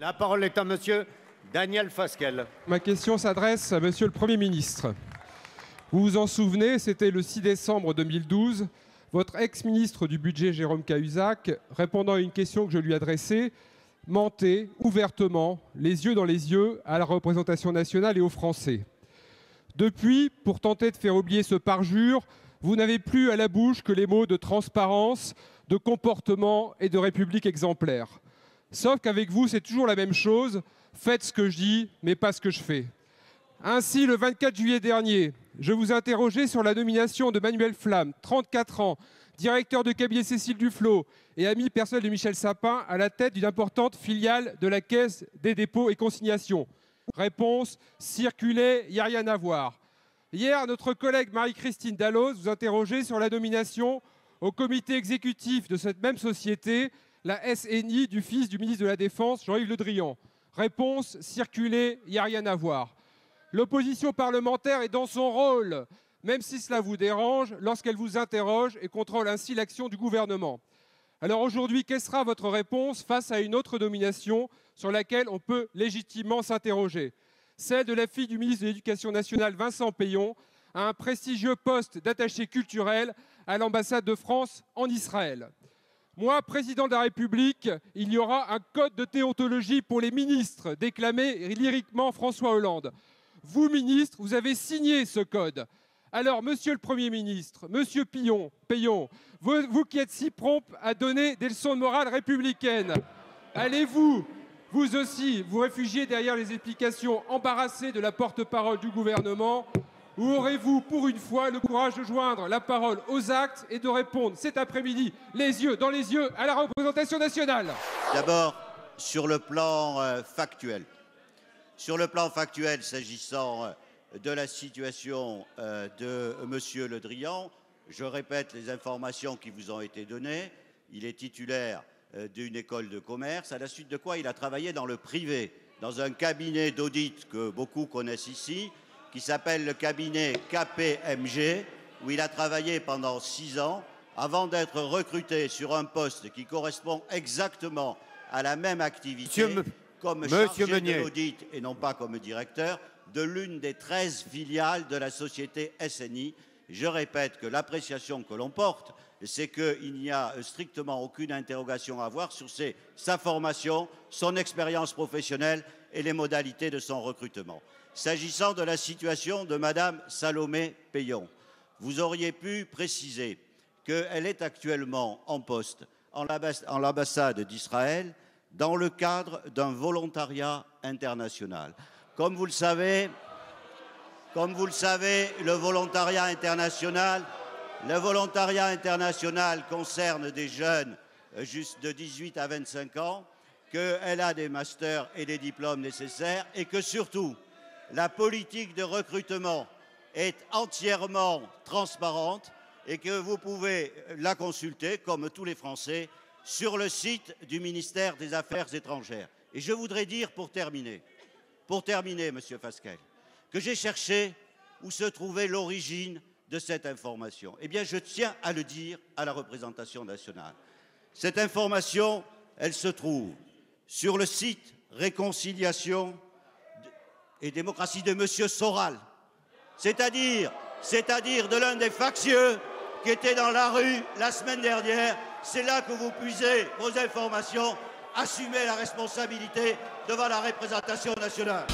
La parole est à monsieur Daniel Fasquelle. Ma question s'adresse à monsieur le Premier ministre. Vous vous en souvenez, c'était le 6 décembre 2012. Votre ex-ministre du Budget, Jérôme Cahuzac, répondant à une question que je lui adressais, mentait ouvertement, les yeux dans les yeux, à la représentation nationale et aux Français. Depuis, pour tenter de faire oublier ce parjure, vous n'avez plus à la bouche que les mots de transparence, de comportement et de république exemplaire. Sauf qu'avec vous, c'est toujours la même chose. Faites ce que je dis, mais pas ce que je fais. Ainsi, le 24 juillet dernier, je vous interrogeais sur la nomination de Manuel Flamme, 34 ans, directeur de cabinet Cécile Duflot et ami personnel de Michel Sapin, à la tête d'une importante filiale de la Caisse des dépôts et consignations. Réponse, circulez, il n'y a rien à voir. Hier, notre collègue Marie-Christine Dalloz vous interrogeait sur la nomination au comité exécutif de cette même société, la SNI, du fils du ministre de la Défense, Jean-Yves Le Drian. Réponse, circulez, il n'y a rien à voir. L'opposition parlementaire est dans son rôle, même si cela vous dérange, lorsqu'elle vous interroge et contrôle ainsi l'action du gouvernement. Alors aujourd'hui, quelle sera votre réponse face à une autre nomination sur laquelle on peut légitimement s'interroger? Celle de la fille du ministre de l'Éducation nationale, Vincent Peillon, à un prestigieux poste d'attaché culturel à l'ambassade de France en Israël. Moi, président de la République, il y aura un code de déontologie pour les ministres, déclamé lyriquement François Hollande. Vous, ministre, vous avez signé ce code. Alors, monsieur le Premier ministre, monsieur Peillon, vous qui êtes si prompt à donner des leçons de morale républicaine, allez-vous, vous aussi, vous réfugier derrière les explications embarrassées de la porte-parole du gouvernement, ou aurez-vous, pour une fois, le courage de joindre la parole aux actes et de répondre cet après-midi, les yeux dans les yeux, à la représentation nationale? D'abord, sur le plan factuel. Sur le plan factuel, s'agissant de la situation de M. Le Drian, je répète les informations qui vous ont été données. Il est titulaire d'une école de commerce, à la suite de quoi il a travaillé dans le privé, dans un cabinet d'audit que beaucoup connaissent ici, qui s'appelle le cabinet KPMG, où il a travaillé pendant 6 ans, avant d'être recruté sur un poste qui correspond exactement à la même activité, comme chargé de l'audit et non pas comme directeur, de l'une des 13 filiales de la société SNI. Je répète que l'appréciation que l'on porte, c'est qu'il n'y a strictement aucune interrogation à avoir sur sa formation, son expérience professionnelle et les modalités de son recrutement. S'agissant de la situation de Madame Salomé Peillon, vous auriez pu préciser qu'elle est actuellement en poste en l'ambassade d'Israël dans le cadre d'un volontariat international. Comme vous le savez, le volontariat international concerne des jeunes juste de 18 à 25 ans, qu'elle a des masters et des diplômes nécessaires et que surtout, la politique de recrutement est entièrement transparente et que vous pouvez la consulter, comme tous les Français, sur le site du ministère des Affaires étrangères. Et je voudrais dire, pour terminer, Monsieur Fasquelle, que j'ai cherché où se trouvait l'origine de cette information. Eh bien, je tiens à le dire à la représentation nationale. Cette information, elle se trouve sur le site Réconciliation et démocratie de M. Soral, c'est-à-dire de l'un des factieux qui était dans la rue la semaine dernière. C'est là que vous puisez vos informations. Assumez la responsabilité devant la représentation nationale.